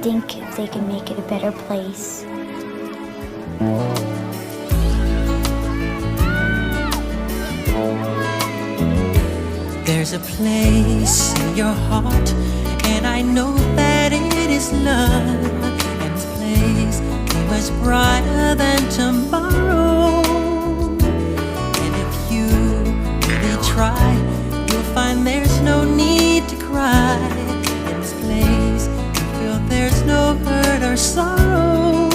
think if they can make it a better place. There's a place in your heart, and I know that it is love. And this place is much brighter than tomorrow. And if you really try, you'll find there's no need to cry. In this place, you feel there's no hurt or sorrow.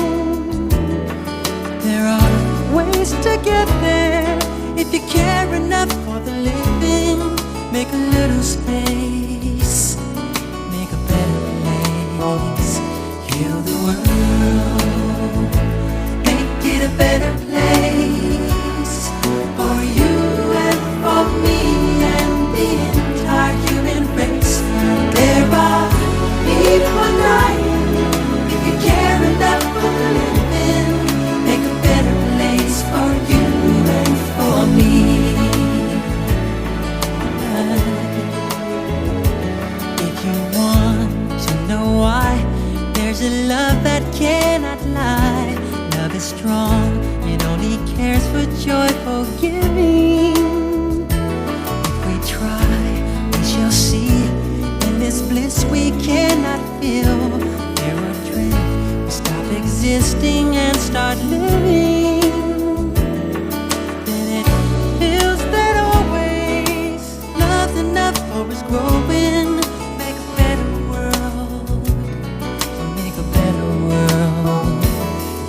There are ways to get there if you care enough for the living. Make a little space, make a better place. Heal the world, make it a better place for you and for me and the entire human race. There are people dying. If you care enough for the living, make a better place for you and for me. If you want to know why, there's a love that cannot lie. Love is strong, it only cares for joyful giving. If we try, we shall see. In this bliss we cannot feel. There are dreams, we stop existing and start living. Then it feels that always love's enough for us growing. Make a better world, make a better world.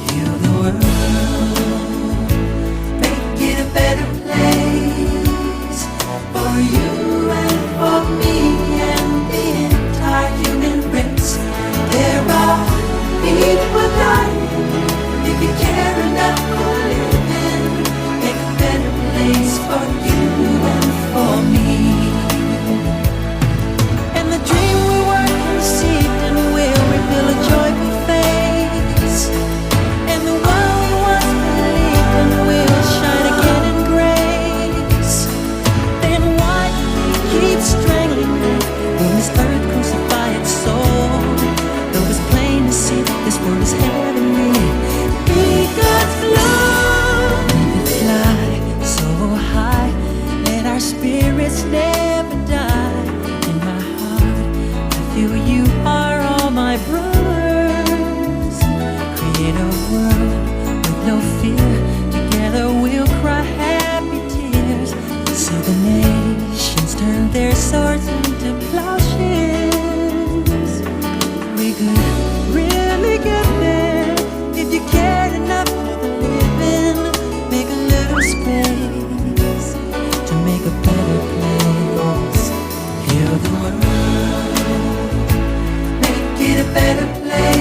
Heal the world, make it a better place for you and for me and the entire human race. There are people dying. If you care enough for living, make a better place for you and for me. And the dream we were conceived in will reveal a joyful face. And the one we once believed in will shine again in grace. Then why keep strangling me when this earth crucify its soul? Though it's plain to see this world is heavenly. Be God's love. Let it fly so high. Let our spirits never die. In my heart, I feel you are all my brothers. Create a world with no fear. Together we'll cry happy tears. See the nations turn their swords into plowshares. We could really get there if you cared enough for the living. Make a little space to make a better place. Heal the world, make it a better place.